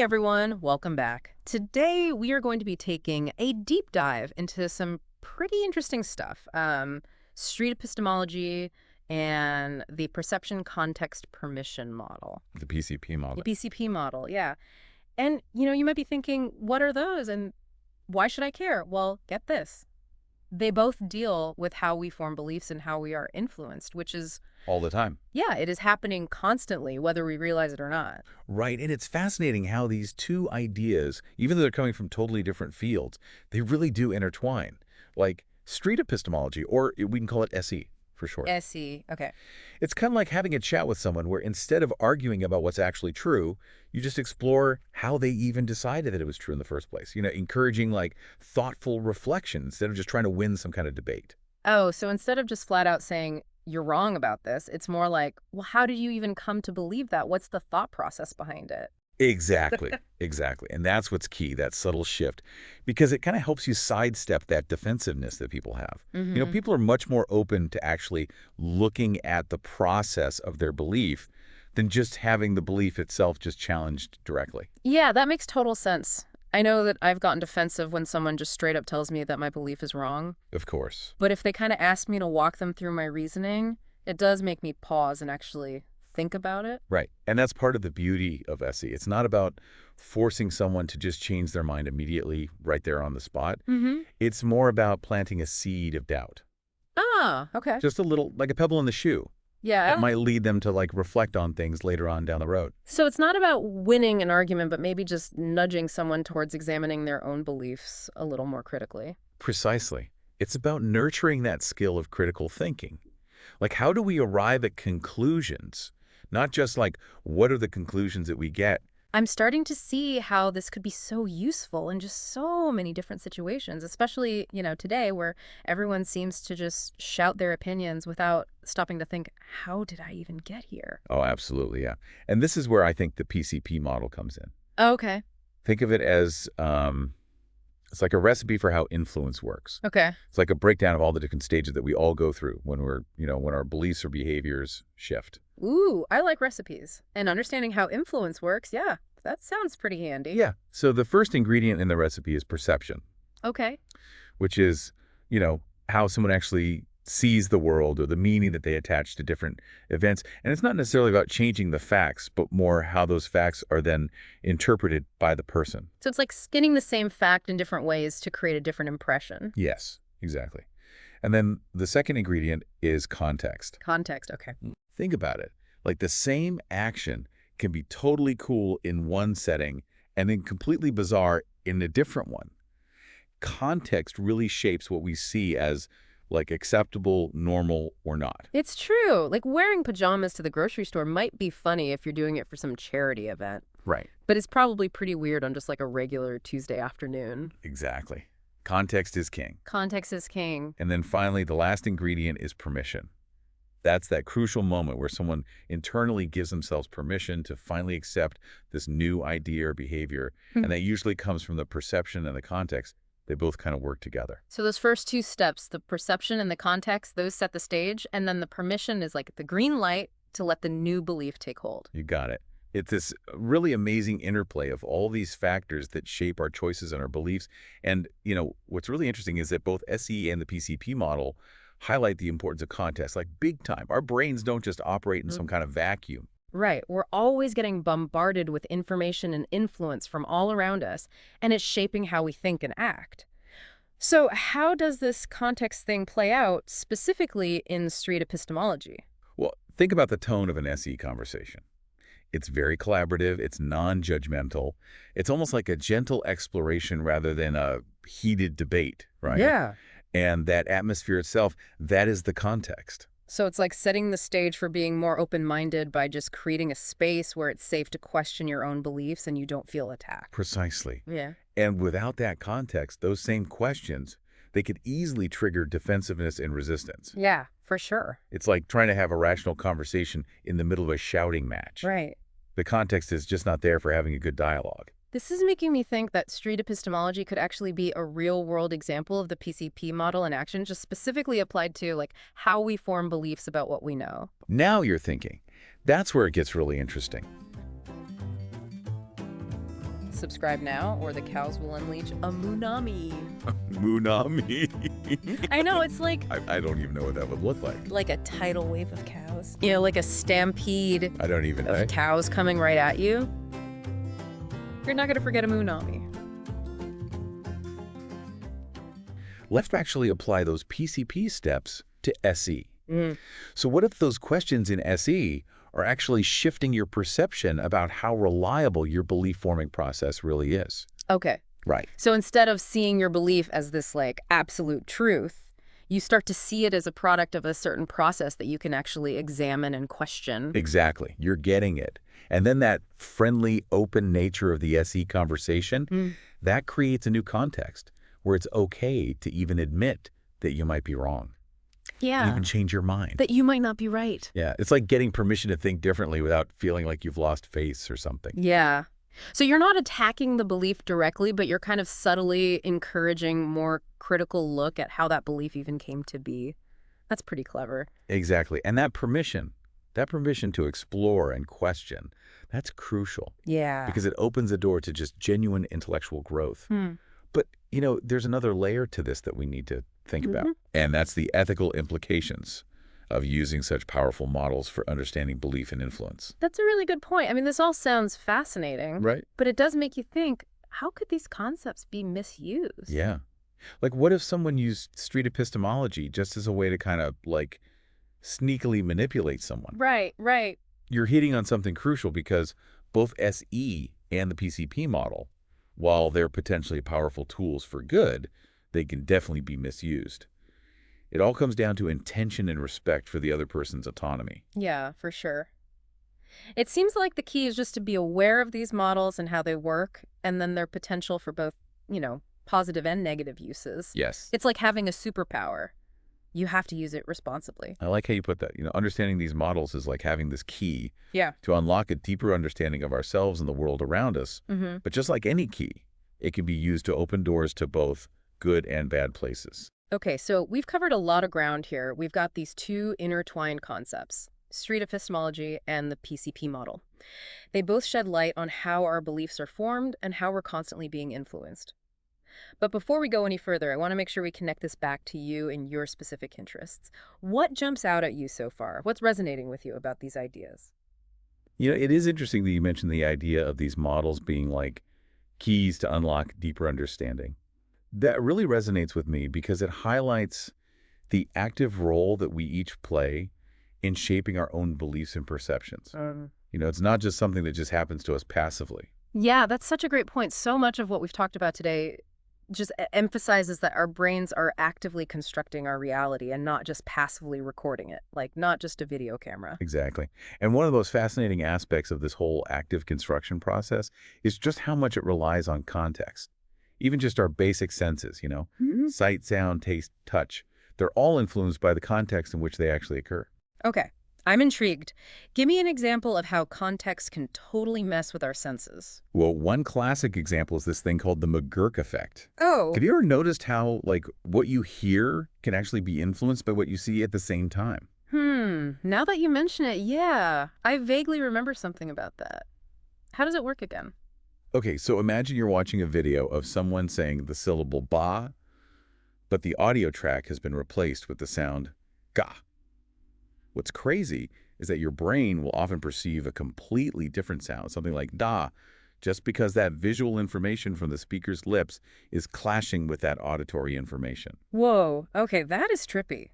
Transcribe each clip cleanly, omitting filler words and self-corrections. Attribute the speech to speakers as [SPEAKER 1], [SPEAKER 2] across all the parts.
[SPEAKER 1] everyone, welcome back. Today we are going to be taking a deep dive into some pretty interesting stuff. Street epistemology and the perception context permission model.
[SPEAKER 2] The PCP model.
[SPEAKER 1] The PCP model, yeah. And, you might be thinking, what are those and why should I care? Well, get this. They both deal with how we form beliefs and how we are influenced, which is...
[SPEAKER 2] all the time.
[SPEAKER 1] Yeah, it is happening constantly, whether we realize it or not.
[SPEAKER 2] Right, and it's fascinating how these two ideas, even though they're coming from totally different fields, they really do intertwine. Like street epistemology, or we can call it SE for short.
[SPEAKER 1] SE, okay.
[SPEAKER 2] It's kind of like having a chat with someone where instead of arguing about what's actually true, you just explore how they even decided that it was true in the first place. Encouraging like thoughtful reflection instead of just trying to win some kind of debate.
[SPEAKER 1] Oh, so instead of just flat out saying, you're wrong about this, it's more like, well, how did you even come to believe that? What's the thought process behind it?
[SPEAKER 2] Exactly, exactly. And that's what's key, that subtle shift, because it kind of helps you sidestep that defensiveness that people have. People are much more open to actually looking at the process of their belief than just having the belief itself just challenged directly.
[SPEAKER 1] Yeah, that makes total sense. I know that I've gotten defensive when someone just straight up tells me that my belief is wrong.
[SPEAKER 2] Of course.
[SPEAKER 1] But if they kind of ask me to walk them through my reasoning, it does make me pause and actually think about it.
[SPEAKER 2] Right. And that's part of the beauty of SE. It's not about forcing someone to just change their mind immediately right there on the spot. It's more about planting a seed of doubt.
[SPEAKER 1] Ah, okay.
[SPEAKER 2] Just a little, like a pebble in the shoe.
[SPEAKER 1] Yeah.
[SPEAKER 2] That might lead them to reflect on things later on down the road.
[SPEAKER 1] So it's not about winning an argument, but maybe just nudging someone towards examining their own beliefs a little more critically.
[SPEAKER 2] Precisely. It's about nurturing that skill of critical thinking. Like, how do we arrive at conclusions? Not just what are the conclusions that we get?
[SPEAKER 1] I'm starting to see how this could be so useful in just so many different situations, especially, today where everyone seems to just shout their opinions without stopping to think, how did I even get here?
[SPEAKER 2] Oh, absolutely, yeah. And this is where I think the PCP model comes in.
[SPEAKER 1] Oh, okay.
[SPEAKER 2] Think of it as it's like a recipe for how influence works.
[SPEAKER 1] Okay.
[SPEAKER 2] It's like a breakdown of all the different stages that we all go through when when our beliefs or behaviors shift.
[SPEAKER 1] Ooh, I like recipes. And understanding how influence works, yeah, that sounds pretty handy.
[SPEAKER 2] Yeah. So the first ingredient in the recipe is perception.
[SPEAKER 1] Okay.
[SPEAKER 2] Which is, how someone actually sees the world or the meaning that they attach to different events. And it's not necessarily about changing the facts, but more how those facts are then interpreted by the person.
[SPEAKER 1] So it's like skinning the same fact in different ways to create a different impression.
[SPEAKER 2] Yes, exactly. And then the second ingredient is context.
[SPEAKER 1] Context, okay.
[SPEAKER 2] Think about it. Like the same action can be totally cool in one setting and then completely bizarre in a different one. Context really shapes what we see as acceptable, normal, or not.
[SPEAKER 1] It's true. Like wearing pajamas to the grocery store might be funny if you're doing it for some charity event.
[SPEAKER 2] Right.
[SPEAKER 1] But it's probably pretty weird on just a regular Tuesday afternoon.
[SPEAKER 2] Exactly. Context is king.
[SPEAKER 1] Context is king.
[SPEAKER 2] And then finally, the last ingredient is permission. That's that crucial moment where someone internally gives themselves permission to finally accept this new idea or behavior. And that usually comes from the perception and the context. They both kind of work together.
[SPEAKER 1] So those first two steps, the perception and the context, those set the stage. And then the permission is like the green light to let the new belief take hold.
[SPEAKER 2] You got it. It's this really amazing interplay of all these factors that shape our choices and our beliefs. And, what's really interesting is that both SE and the PCP model highlight the importance of context, big time. Our brains don't just operate in some kind of vacuum.
[SPEAKER 1] Right. We're always getting bombarded with information and influence from all around us, and it's shaping how we think and act. So how does this context thing play out specifically in street epistemology?
[SPEAKER 2] Well, think about the tone of an SE conversation. It's very collaborative. It's non-judgmental. It's almost like a gentle exploration rather than a heated debate, right?
[SPEAKER 1] Yeah.
[SPEAKER 2] And that atmosphere itself, that is the context.
[SPEAKER 1] So it's like setting the stage for being more open-minded by just creating a space where it's safe to question your own beliefs and you don't feel attacked.
[SPEAKER 2] Precisely.
[SPEAKER 1] Yeah.
[SPEAKER 2] And without that context, those same questions, they could easily trigger defensiveness and resistance.
[SPEAKER 1] Yeah, for sure.
[SPEAKER 2] It's like trying to have a rational conversation in the middle of a shouting match.
[SPEAKER 1] Right.
[SPEAKER 2] The context is just not there for having a good dialogue.
[SPEAKER 1] This is making me think that street epistemology could actually be a real-world example of the PCP model in action, just specifically applied to how we form beliefs about what we know.
[SPEAKER 2] Now you're thinking. That's where it gets really interesting.
[SPEAKER 1] Subscribe now, or the cows will unleash a Moonami.
[SPEAKER 2] Moonami.
[SPEAKER 1] I know, it's like
[SPEAKER 2] I don't even know what that would look like.
[SPEAKER 1] a tidal wave of cows. You know, like a stampede
[SPEAKER 2] I don't even know.
[SPEAKER 1] of cows coming right at you. You're not going to forget a Moonami.
[SPEAKER 2] Let's actually apply those PCP steps to SE.
[SPEAKER 1] Mm.
[SPEAKER 2] So what if those questions in SE are actually shifting your perception about how reliable your belief-forming process really is?
[SPEAKER 1] Okay.
[SPEAKER 2] Right.
[SPEAKER 1] So instead of seeing your belief as this, like, absolute truth, you start to see it as a product of a certain process that you can actually examine and question.
[SPEAKER 2] Exactly. You're getting it. And then that friendly, open nature of the SE conversation, that creates a new context where it's okay to even admit that you might be wrong.
[SPEAKER 1] Yeah.
[SPEAKER 2] Even change your mind.
[SPEAKER 1] That you might not be right.
[SPEAKER 2] Yeah, it's like getting permission to think differently without feeling like you've lost face or something.
[SPEAKER 1] Yeah. So you're not attacking the belief directly, but you're kind of subtly encouraging more critical look at how that belief even came to be. That's pretty clever.
[SPEAKER 2] Exactly. And that permission to explore and question, that's crucial
[SPEAKER 1] Yeah.
[SPEAKER 2] because it opens the door to just genuine intellectual growth. But, there's another layer to this that we need to think about, and that's the ethical implications of using such powerful models for understanding belief and influence.
[SPEAKER 1] That's a really good point. I mean, this all sounds fascinating,
[SPEAKER 2] Right.
[SPEAKER 1] but it does make you think, how could these concepts be misused?
[SPEAKER 2] Yeah. Like, what if someone used street epistemology just as a way to kind of, like, sneakily manipulate someone?
[SPEAKER 1] Right, right.
[SPEAKER 2] You're hitting on something crucial because both SE and the PCP model, while they're potentially powerful tools for good, they can definitely be misused. It all comes down to intention and respect for the other person's autonomy.
[SPEAKER 1] Yeah, for sure. It seems like the key is just to be aware of these models and how they work, and then their potential for both, positive and negative uses.
[SPEAKER 2] Yes.
[SPEAKER 1] It's like having a superpower. You have to use it responsibly.
[SPEAKER 2] I like how you put that. Understanding these models is like having this key
[SPEAKER 1] Yeah.
[SPEAKER 2] to unlock a deeper understanding of ourselves and the world around us. But just like any key, it can be used to open doors to both good and bad places.
[SPEAKER 1] Okay, so we've covered a lot of ground here. We've got these two intertwined concepts, street epistemology and the PCP model. They both shed light on how our beliefs are formed and how we're constantly being influenced. But before we go any further, I want to make sure we connect this back to you and your specific interests. What jumps out at you so far? What's resonating with you about these ideas?
[SPEAKER 2] It is interesting that you mentioned the idea of these models being like keys to unlock deeper understanding. That really resonates with me because it highlights the active role that we each play in shaping our own beliefs and perceptions. It's not just something that just happens to us passively.
[SPEAKER 1] Yeah, that's such a great point. So much of what we've talked about today just emphasizes that our brains are actively constructing our reality and not just passively recording it, like not just a video camera.
[SPEAKER 2] Exactly. And one of those fascinating aspects of this whole active construction process is just how much it relies on context. Even just our basic senses, sight, sound, taste, touch, they're all influenced by the context in which they actually occur.
[SPEAKER 1] Okay, I'm intrigued. Give me an example of how context can totally mess with our senses.
[SPEAKER 2] Well, one classic example is this thing called the McGurk effect.
[SPEAKER 1] Oh.
[SPEAKER 2] Have you ever noticed how, what you hear can actually be influenced by what you see at the same time?
[SPEAKER 1] Now that you mention it, yeah. I vaguely remember something about that. How does it work again?
[SPEAKER 2] Okay, so imagine you're watching a video of someone saying the syllable ba, but the audio track has been replaced with the sound ga. What's crazy is that your brain will often perceive a completely different sound, something like da, just because that visual information from the speaker's lips is clashing with that auditory information.
[SPEAKER 1] Whoa, okay, that is trippy.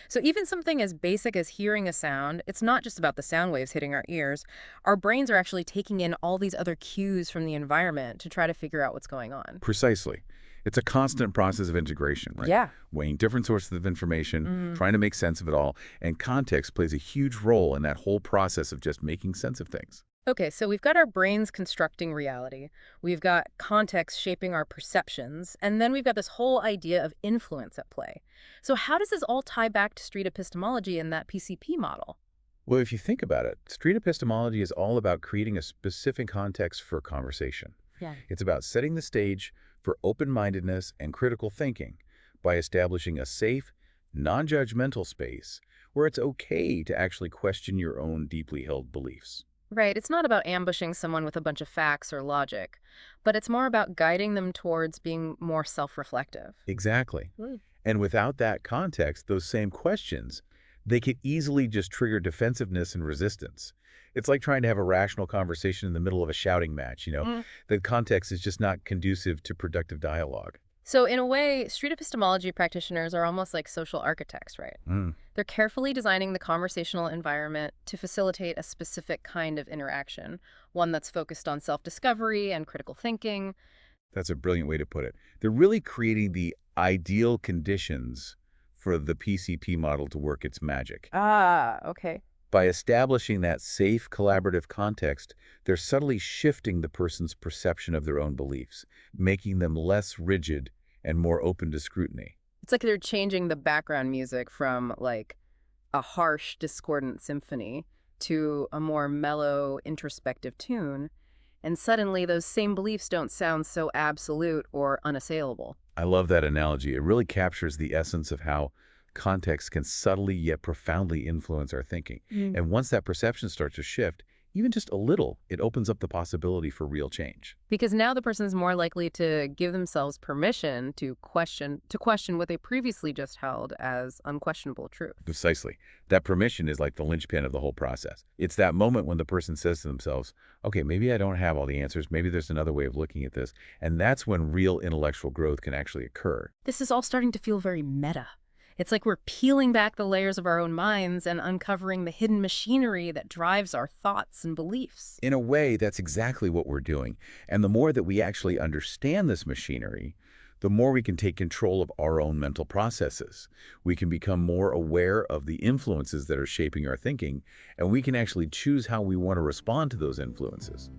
[SPEAKER 1] So even something as basic as hearing a sound, it's not just about the sound waves hitting our ears. Our brains are actually taking in all these other cues from the environment to try to figure out what's going on.
[SPEAKER 2] Precisely. It's a constant process of integration, right?
[SPEAKER 1] Yeah.
[SPEAKER 2] Weighing different sources of information, trying to make sense of it all, and context plays a huge role in that whole process of just making sense of things.
[SPEAKER 1] Okay, so we've got our brains constructing reality, we've got context shaping our perceptions, and then we've got this whole idea of influence at play. So how does this all tie back to street epistemology and that PCP model?
[SPEAKER 2] Well, if you think about it, street epistemology is all about creating a specific context for conversation.
[SPEAKER 1] Yeah.
[SPEAKER 2] It's about setting the stage for open-mindedness and critical thinking by establishing a safe, non-judgmental space where it's okay to actually question your own deeply held beliefs.
[SPEAKER 1] Right, it's not about ambushing someone with a bunch of facts or logic, but it's more about guiding them towards being more self-reflective.
[SPEAKER 2] Exactly.
[SPEAKER 1] Mm.
[SPEAKER 2] And without that context, those same questions, they could easily just trigger defensiveness and resistance. It's like trying to have a rational conversation in the middle of a shouting match.
[SPEAKER 1] Mm.
[SPEAKER 2] The context is just not conducive to productive dialogue.
[SPEAKER 1] So in a way, street epistemology practitioners are almost like social architects, right?
[SPEAKER 2] Mm,
[SPEAKER 1] They're carefully designing the conversational environment to facilitate a specific kind of interaction, one that's focused on self-discovery and critical thinking.
[SPEAKER 2] that's a brilliant way to put it. They're really creating the ideal conditions for the PCP model to work its magic.
[SPEAKER 1] Ah, okay.
[SPEAKER 2] By establishing that safe, collaborative context, they're subtly shifting the person's perception of their own beliefs, making them less rigid and more open to scrutiny.
[SPEAKER 1] It's like they're changing the background music from like a harsh, discordant symphony to a more mellow, introspective tune. And suddenly those same beliefs don't sound so absolute or unassailable.
[SPEAKER 2] I love that analogy. It really captures the essence of how context can subtly yet profoundly influence our thinking.
[SPEAKER 1] Mm.
[SPEAKER 2] And once that perception starts to shift, even just a little, it opens up the possibility for real change.
[SPEAKER 1] Because now the person's more likely to give themselves permission to question what they previously just held as unquestionable truth.
[SPEAKER 2] Precisely. That permission is like the linchpin of the whole process. It's that moment when the person says to themselves, okay, maybe I don't have all the answers. Maybe there's another way of looking at this. And that's when real intellectual growth can actually occur.
[SPEAKER 1] This is all starting to feel very meta. It's like we're peeling back the layers of our own minds and uncovering the hidden machinery that drives our thoughts and beliefs.
[SPEAKER 2] In a way, that's exactly what we're doing. And the more that we actually understand this machinery, the more we can take control of our own mental processes. We can become more aware of the influences that are shaping our thinking, and we can actually choose how we want to respond to those influences.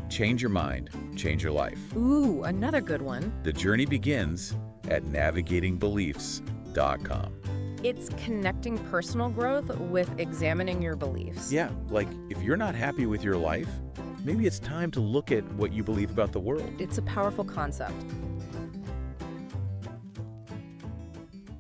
[SPEAKER 2] Change your mind, change your life.
[SPEAKER 1] Ooh, another good one.
[SPEAKER 2] The journey begins at navigatingbeliefs.com.
[SPEAKER 1] It's connecting personal growth with examining your beliefs.
[SPEAKER 2] Yeah, like if you're not happy with your life, maybe it's time to look at what you believe about the world.
[SPEAKER 1] It's a powerful concept.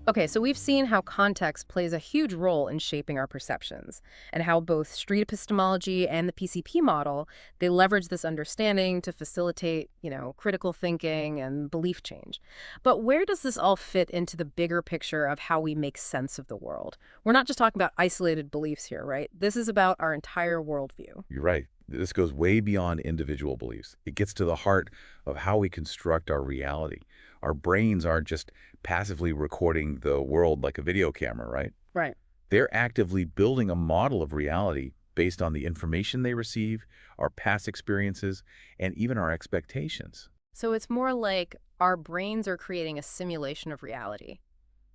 [SPEAKER 1] Okay, so we've seen how context plays a huge role in shaping our perceptions, and how both street epistemology and the PCP model, they leverage this understanding to facilitate, critical thinking and belief change. But where does this all fit into the bigger picture of how we make sense of the world? We're not just talking about isolated beliefs here, right? This is about our entire worldview.
[SPEAKER 2] You're right. This goes way beyond individual beliefs. It gets to the heart of how we construct our reality. Our brains aren't just passively recording the world like a video camera, right?
[SPEAKER 1] Right.
[SPEAKER 2] They're actively building a model of reality based on the information they receive, our past experiences, and even our expectations.
[SPEAKER 1] So it's more like our brains are creating a simulation of reality,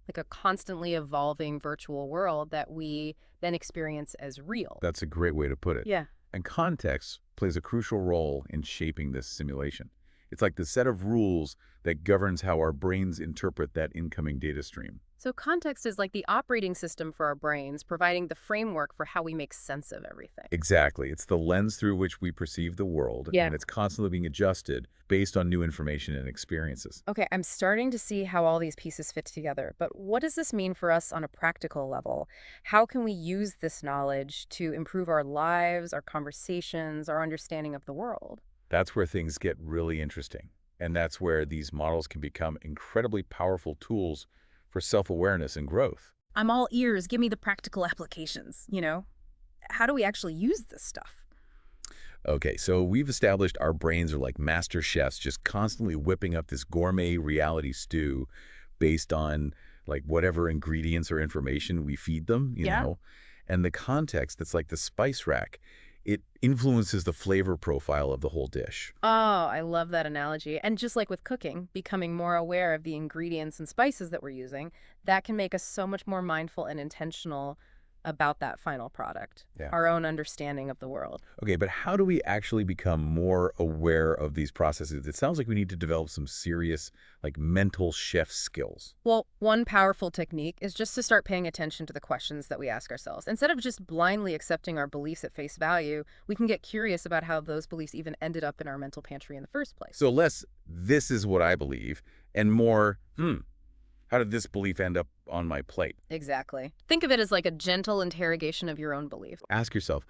[SPEAKER 1] like a constantly evolving virtual world that we then experience as real.
[SPEAKER 2] That's a great way to put it.
[SPEAKER 1] Yeah.
[SPEAKER 2] And context plays a crucial role in shaping this simulation. It's like the set of rules that governs how our brains interpret that incoming data stream.
[SPEAKER 1] So context is like the operating system for our brains, providing the framework for how we make sense of everything.
[SPEAKER 2] Exactly. It's the lens through which we perceive the world,
[SPEAKER 1] Yeah.
[SPEAKER 2] and it's constantly being adjusted based on new information and experiences.
[SPEAKER 1] Okay, I'm starting to see how all these pieces fit together, but what does this mean for us on a practical level? How can we use this knowledge to improve our lives, our conversations, our understanding of the world?
[SPEAKER 2] That's where things get really interesting. And that's where these models can become incredibly powerful tools for self-awareness and growth.
[SPEAKER 1] I'm all ears. Give me the practical applications. How do we actually use this stuff?
[SPEAKER 2] Okay, so we've established our brains are like master chefs, just constantly whipping up this gourmet reality stew based on like whatever ingredients or information we feed them, you
[SPEAKER 1] Yeah.
[SPEAKER 2] know? And the context, that's like the spice rack. It influences the flavor profile of the whole dish.
[SPEAKER 1] Oh, I love that analogy. And just like with cooking, becoming more aware of the ingredients and spices that we're using, that can make us so much more mindful and intentional about that final product,
[SPEAKER 2] Yeah.
[SPEAKER 1] our own understanding of the world.
[SPEAKER 2] Okay, but how do we actually become more aware of these processes? It sounds like we need to develop some serious, like mental chef skills.
[SPEAKER 1] Well, one powerful technique is just to start paying attention to the questions that we ask ourselves. Instead of just blindly accepting our beliefs at face value, we can get curious about how those beliefs even ended up in our mental pantry in the first place.
[SPEAKER 2] So less, this is what I believe, and more, How did this belief end up on my plate?
[SPEAKER 1] Exactly. Think of it as like a gentle interrogation of your own belief.
[SPEAKER 2] Ask yourself,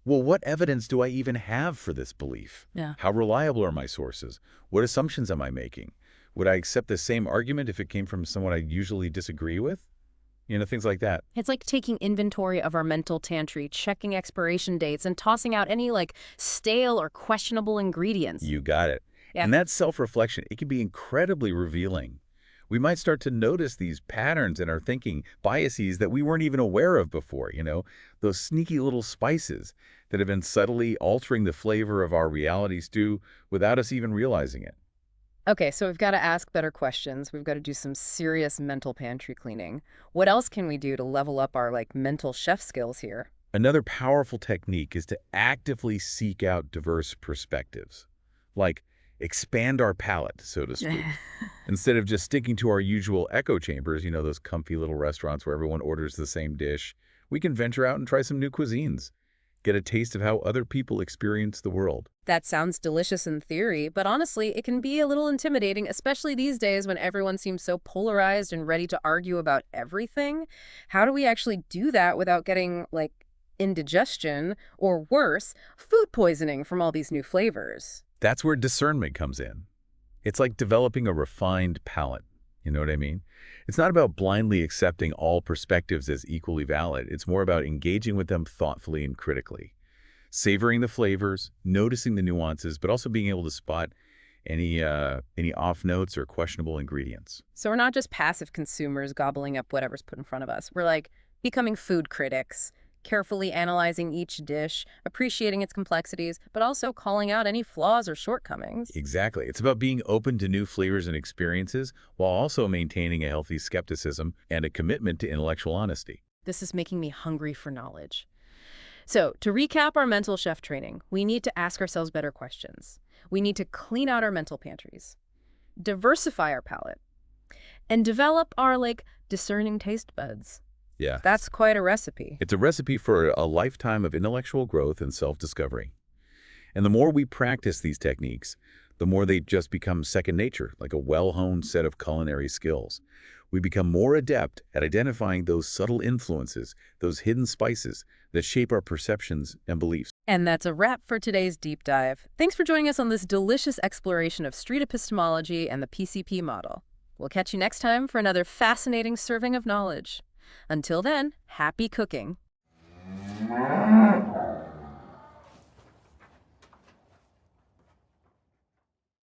[SPEAKER 2] well, what evidence do I even have for this belief?
[SPEAKER 1] Yeah.
[SPEAKER 2] How reliable are my sources? What assumptions am I making? Would I accept the same argument if it came from someone I usually disagree with? Things like that.
[SPEAKER 1] It's like taking inventory of our mental pantry, checking expiration dates, and tossing out any like stale or questionable ingredients.
[SPEAKER 2] You got it.
[SPEAKER 1] Yeah.
[SPEAKER 2] And that self-reflection, it can be incredibly revealing. We might start to notice these patterns in our thinking, biases that we weren't even aware of before, those sneaky little spices that have been subtly altering the flavor of our reality stew without us even realizing it.
[SPEAKER 1] Okay, so we've got to ask better questions. We've got to do some serious mental pantry cleaning. What else can we do to level up our like mental chef skills here?
[SPEAKER 2] Another powerful technique is to actively seek out diverse perspectives, like expand our palate, so to speak. Instead of just sticking to our usual echo chambers, those comfy little restaurants where everyone orders the same dish, we can venture out and try some new cuisines, get a taste of how other people experience the world.
[SPEAKER 1] That sounds delicious in theory, but honestly, it can be a little intimidating, especially these days when everyone seems so polarized and ready to argue about everything. How do we actually do that without getting, like, indigestion or worse, food poisoning from all these new flavors?
[SPEAKER 2] That's where discernment comes in. It's like developing a refined palate. You know what I mean? It's not about blindly accepting all perspectives as equally valid. It's more about engaging with them thoughtfully and critically, savoring the flavors, noticing the nuances, but also being able to spot any off notes or questionable ingredients.
[SPEAKER 1] So we're not just passive consumers gobbling up whatever's put in front of us. We're like becoming food critics, carefully analyzing each dish, appreciating its complexities, but also calling out any flaws or shortcomings.
[SPEAKER 2] Exactly. It's about being open to new flavors and experiences while also maintaining a healthy skepticism and a commitment to intellectual honesty.
[SPEAKER 1] This is making me hungry for knowledge. So, to recap our mental chef training, we need to ask ourselves better questions. We need to clean out our mental pantries, diversify our palate, and develop our, discerning taste buds.
[SPEAKER 2] Yeah.
[SPEAKER 1] That's quite a recipe.
[SPEAKER 2] It's a recipe for a lifetime of intellectual growth and self-discovery. And the more we practice these techniques, the more they just become second nature, like a well-honed set of culinary skills. We become more adept at identifying those subtle influences, those hidden spices that shape our perceptions and beliefs.
[SPEAKER 1] And that's a wrap for today's deep dive. Thanks for joining us on this delicious exploration of street epistemology and the PCP model. We'll catch you next time for another fascinating serving of knowledge. Until then, happy cooking.